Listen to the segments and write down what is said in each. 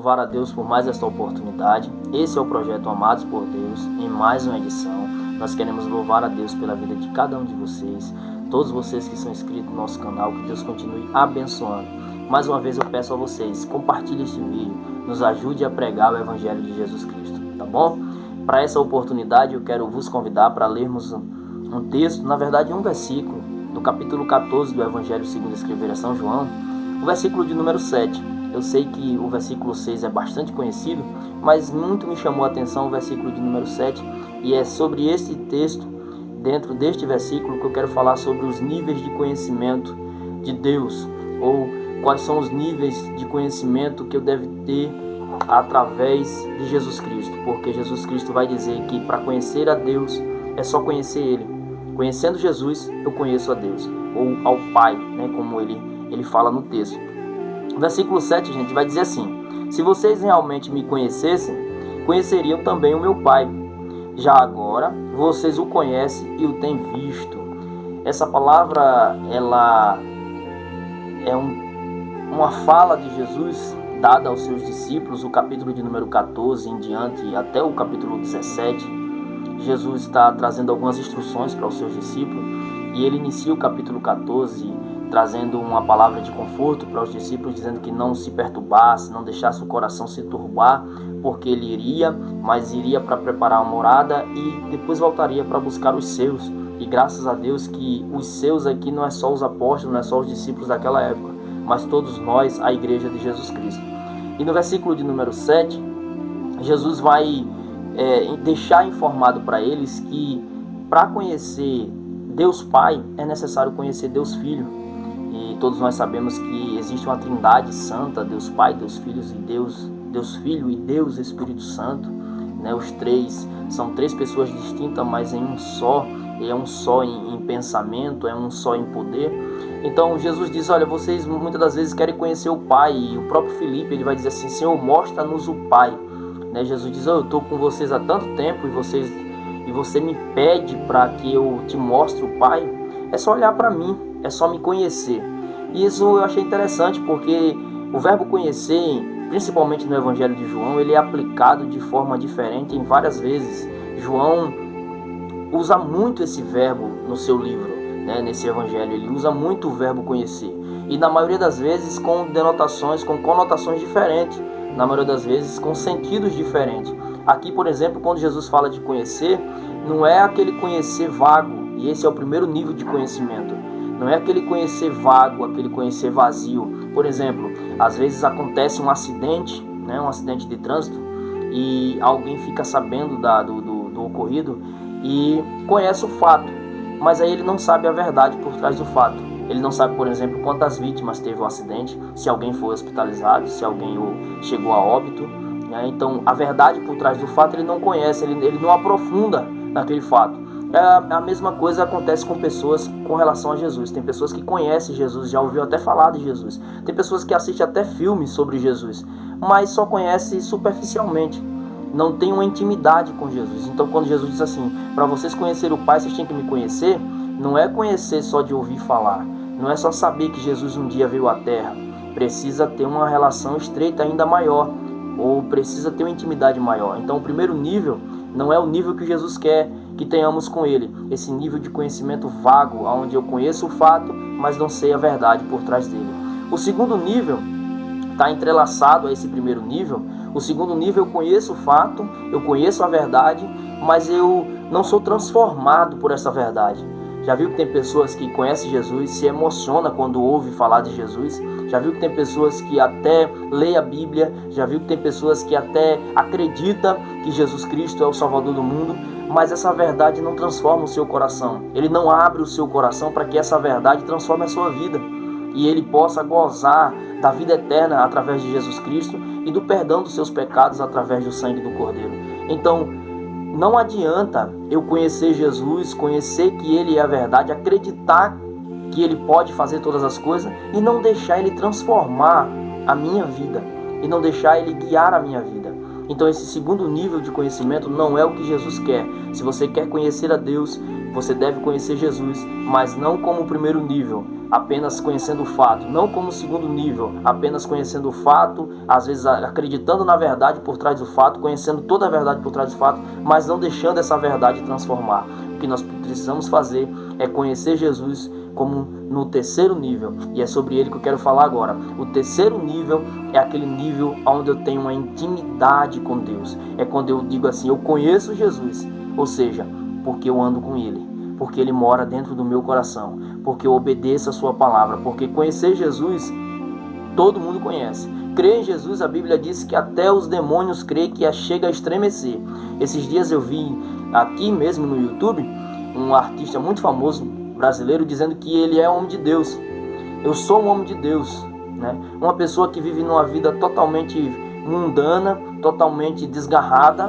louvar a Deus por mais esta oportunidade. Esse é o projeto Amados por Deus, em mais uma edição. Nós queremos louvar a Deus pela vida de cada um de vocês, todos vocês que são inscritos no nosso canal, que Deus continue abençoando. Mais uma vez eu peço a vocês, compartilhe este vídeo, nos ajude a pregar o Evangelho de Jesus Cristo, tá bom? Para essa oportunidade eu quero vos convidar para lermos um texto, na verdade um versículo, do capítulo 14 do Evangelho segundo escrever São João, o versículo de número 7. Eu sei que o versículo 6 é bastante conhecido, mas muito me chamou a atenção o versículo de número 7, e é sobre este texto, dentro deste versículo, que eu quero falar sobre os níveis de conhecimento de Deus, ou quais são os níveis de conhecimento que eu devo ter através de Jesus Cristo, porque Jesus Cristo vai dizer que para conhecer a Deus é só conhecer Ele. Conhecendo Jesus, eu conheço a Deus, ou ao Pai, né, como ele fala no texto. O versículo 7, gente, vai dizer assim: se vocês realmente me conhecessem, conheceriam também o meu Pai. Já agora, vocês o conhecem e o têm visto. Essa palavra, ela é uma fala de Jesus dada aos seus discípulos, o capítulo de número 14 em diante, até o capítulo 17. Jesus está trazendo algumas instruções para os seus discípulos, e ele inicia o capítulo 14 trazendo uma palavra de conforto para os discípulos, dizendo que não se perturbasse, não deixasse o coração se turbar, porque ele iria, mas iria para preparar uma morada e depois voltaria para buscar os seus. E graças a Deus que os seus aqui não é só os apóstolos, não é só os discípulos daquela época, mas todos nós, a igreja de Jesus Cristo. E no versículo de número 7, Jesus vai deixar informado para eles que para conhecer Deus Pai é necessário conhecer Deus Filho. E todos nós sabemos que existe uma trindade santa, Deus Pai, Deus Filho e Deus Filho e Deus Espírito Santo, né? Os três são três pessoas distintas, mas em um só, é um só em pensamento, é um só em poder. Então Jesus diz: olha, vocês muitas das vezes querem conhecer o Pai, e o próprio Filipe ele vai dizer assim: Senhor, mostra-nos o Pai, né? Jesus diz: eu estou com vocês há tanto tempo e você me pede para que eu te mostre o Pai. É só olhar para mim, é só me conhecer. E isso eu achei interessante, porque o verbo conhecer, principalmente no Evangelho de João, ele é aplicado de forma diferente em várias vezes. João usa muito esse verbo no seu livro, né? Nesse Evangelho ele usa muito o verbo conhecer, e na maioria das vezes com denotações, com conotações diferentes, na maioria das vezes com sentidos diferentes. Aqui, por exemplo, quando Jesus fala de conhecer, não é aquele conhecer vago, e esse é o primeiro nível de conhecimento. Não é aquele conhecer vago, aquele conhecer vazio. Por exemplo, às vezes acontece um acidente, né, um acidente de trânsito, e alguém fica sabendo do ocorrido e conhece o fato, mas aí ele não sabe a verdade por trás do fato. Ele não sabe, por exemplo, quantas vítimas teve o acidente, se alguém foi hospitalizado, se alguém chegou a óbito, né? Então, a verdade por trás do fato ele não conhece, ele não aprofunda naquele fato. A mesma coisa acontece com pessoas com relação a Jesus. Tem pessoas que conhecem Jesus, já ouviu até falar de Jesus. Tem pessoas que assistem até filmes sobre Jesus, mas só conhecem superficialmente. Não tem uma intimidade com Jesus. Então quando Jesus diz assim: para vocês conhecerem o Pai, vocês têm que me conhecer, não é conhecer só de ouvir falar. Não é só saber que Jesus um dia veio à Terra. Precisa ter uma relação estreita ainda maior, ou precisa ter uma intimidade maior. Então o primeiro nível não é o nível que Jesus quer que tenhamos com Ele, esse nível de conhecimento vago, onde eu conheço o fato, mas não sei a verdade por trás dele. O segundo nível está entrelaçado a esse primeiro nível. O segundo nível, eu conheço o fato, eu conheço a verdade, mas eu não sou transformado por essa verdade. Já viu que tem pessoas que conhecem Jesus, se emociona quando ouve falar de Jesus? Já viu que tem pessoas que até lê a Bíblia? Já viu que tem pessoas que até acreditam que Jesus Cristo é o Salvador do mundo? Mas essa verdade não transforma o seu coração. Ele não abre o seu coração para que essa verdade transforme a sua vida, e ele possa gozar da vida eterna através de Jesus Cristo e do perdão dos seus pecados através do sangue do Cordeiro. Então, não adianta eu conhecer Jesus, conhecer que Ele é a verdade, acreditar que Ele pode fazer todas as coisas e não deixar Ele transformar a minha vida, e não deixar Ele guiar a minha vida. Então esse segundo nível de conhecimento não é o que Jesus quer. Se você quer conhecer a Deus, Você deve conhecer Jesus, mas não como o primeiro nível, apenas conhecendo o fato, não como o segundo nível, apenas conhecendo o fato, às vezes acreditando na verdade por trás do fato, conhecendo toda a verdade por trás do fato, mas não deixando essa verdade transformar. O que nós precisamos fazer é conhecer Jesus como no terceiro nível, e é sobre ele que eu quero falar agora. O terceiro nível é aquele nível onde eu tenho uma intimidade com Deus. É quando eu digo assim, eu conheço Jesus, ou seja, porque eu ando com ele, porque ele mora dentro do meu coração, porque eu obedeço a sua palavra, porque conhecer Jesus, todo mundo conhece. Crer em Jesus, a Bíblia diz que até os demônios creem, que chega a estremecer. Esses dias eu vi aqui mesmo no YouTube, um artista muito famoso, brasileiro, dizendo que ele é homem de Deus. Eu sou um homem de Deus, né? Uma pessoa que vive numa vida totalmente mundana, totalmente desgarrada,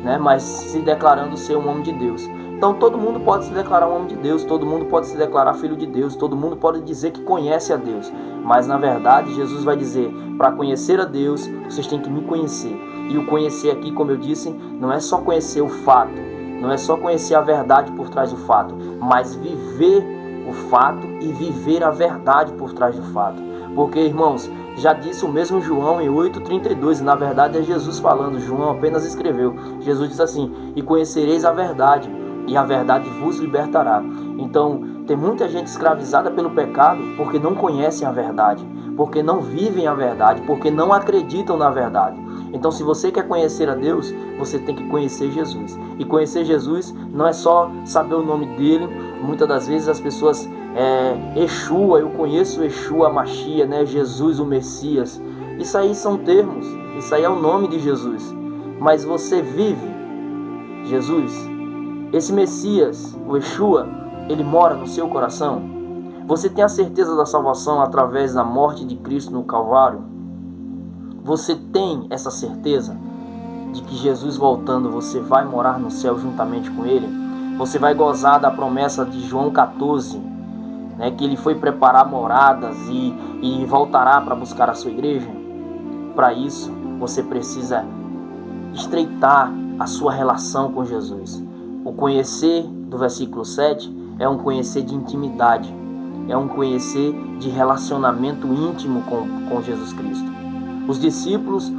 né? Mas se declarando ser um homem de Deus. Então todo mundo pode se declarar um homem de Deus, todo mundo pode se declarar filho de Deus, todo mundo pode dizer que conhece a Deus. Mas na verdade Jesus vai dizer, para conhecer a Deus, vocês têm que me conhecer. E o conhecer aqui, como eu disse, não é só conhecer o fato, não é só conhecer a verdade por trás do fato, mas viver o fato e viver a verdade por trás do fato. Porque, irmãos, já disse o mesmo João em 8,32, e na verdade é Jesus falando, João apenas escreveu. Jesus diz assim, e conhecereis a verdade, e a verdade vos libertará. Então, tem muita gente escravizada pelo pecado porque não conhecem a verdade, porque não vivem a verdade, porque não acreditam na verdade. Então, se você quer conhecer a Deus, você tem que conhecer Jesus. E conhecer Jesus não é só saber o nome dele. Muitas das vezes as pessoas, Yeshua, eu conheço Yeshua Machia, né? Jesus o Messias. Isso aí são termos, isso aí é o nome de Jesus. Mas você vive Jesus? Esse Messias, o Yeshua, ele mora no seu coração? Você tem a certeza da salvação através da morte de Cristo no Calvário? Você tem essa certeza de que Jesus voltando, você vai morar no céu juntamente com ele? Você vai gozar da promessa de João 14, né, que ele foi preparar moradas e voltará para buscar a sua igreja? Para isso, você precisa estreitar a sua relação com Jesus. O conhecer do versículo 7 é um conhecer de intimidade, é um conhecer de relacionamento íntimo com Jesus Cristo. Os discípulos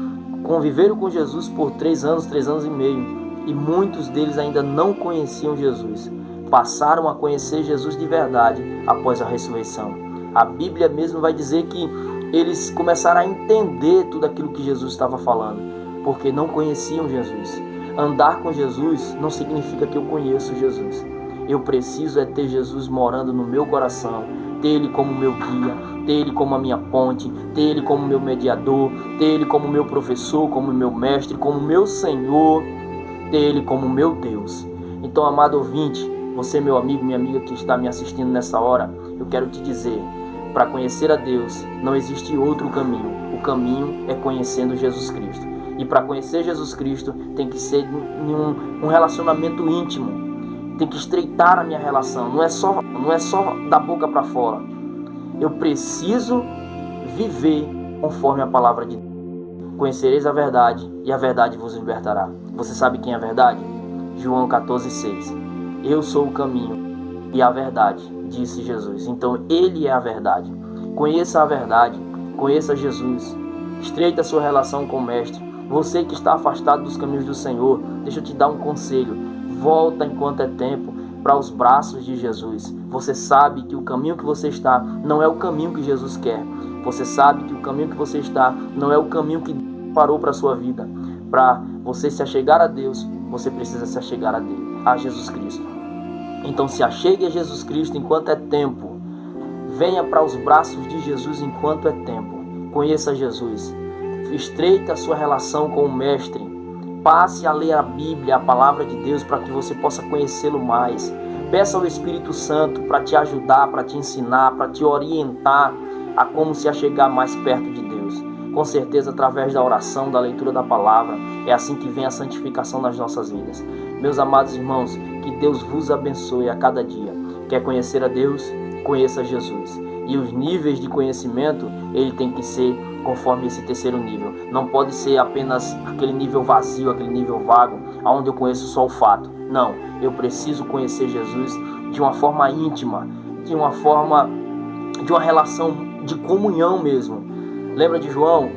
conviveram com Jesus por 3 anos e meio, e muitos deles ainda não conheciam Jesus. Passaram a conhecer Jesus de verdade após a ressurreição. A Bíblia mesmo vai dizer que eles começaram a entender tudo aquilo que Jesus estava falando, porque não conheciam Jesus. Andar com Jesus não significa que eu conheço Jesus. Eu preciso ter Jesus morando no meu coração, ter Ele como meu guia, ter Ele como a minha ponte, ter Ele como meu mediador, ter Ele como meu professor, como meu mestre, como meu Senhor, ter Ele como meu Deus. Então, amado ouvinte, você, meu amigo, minha amiga que está me assistindo nessa hora, eu quero te dizer, para conhecer a Deus não existe outro caminho. O caminho é conhecendo Jesus Cristo. E para conhecer Jesus Cristo tem que ser um relacionamento íntimo. Tem que estreitar a minha relação. Não é só da boca para fora. Eu preciso viver conforme a palavra de Deus. Conhecereis a verdade e a verdade vos libertará. Você sabe quem é a verdade? João 14,6. Eu sou o caminho e a verdade, disse Jesus. Então Ele é a verdade. Conheça a verdade, conheça Jesus. Estreita a sua relação com o Mestre. Você que está afastado dos caminhos do Senhor, deixa eu te dar um conselho. Volta enquanto é tempo para os braços de Jesus. Você sabe que o caminho que você está não é o caminho que Jesus quer. Você sabe que o caminho que você está não é o caminho que parou para a sua vida. Para você se achegar a Deus, você precisa se achegar a Jesus Cristo. Então se achegue a Jesus Cristo enquanto é tempo. Venha para os braços de Jesus enquanto é tempo. Conheça Jesus. Estreite a sua relação com o Mestre. Passe a ler a Bíblia, a palavra de Deus, para que você possa conhecê-lo mais. Peça ao Espírito Santo para te ajudar, para te ensinar, para te orientar a como se achegar mais perto de Deus. Com certeza, através da oração, da leitura da palavra, é assim que vem a santificação nas nossas vidas. Meus amados irmãos, que Deus vos abençoe a cada dia. Quer conhecer a Deus? Conheça Jesus. E os níveis de conhecimento, ele tem que ser conforme esse terceiro nível. Não pode ser apenas aquele nível vazio, aquele nível vago, onde eu conheço só o fato. Não, eu preciso conhecer Jesus de uma forma íntima, de uma relação de comunhão mesmo. Lembra de João?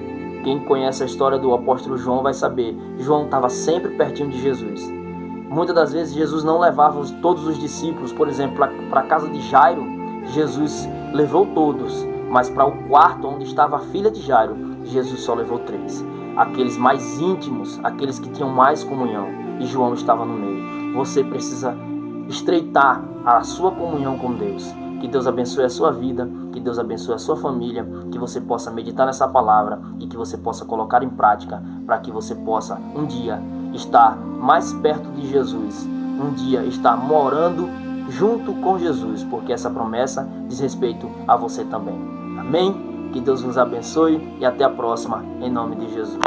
Quem conhece a história do apóstolo João vai saber. João estava sempre pertinho de Jesus. Muitas das vezes Jesus não levava todos os discípulos, por exemplo, para a casa de Jairo. Jesus levou todos, mas para o quarto onde estava a filha de Jairo, Jesus só levou 3. Aqueles mais íntimos, aqueles que tinham mais comunhão, e João estava no meio. Você precisa estreitar a sua comunhão com Deus. Que Deus abençoe a sua vida, que Deus abençoe a sua família, que você possa meditar nessa palavra e que você possa colocar em prática para que você possa um dia estar mais perto de Jesus, um dia estar morando junto com Jesus, porque essa promessa diz respeito a você também. Amém? Que Deus nos abençoe e até a próxima, em nome de Jesus.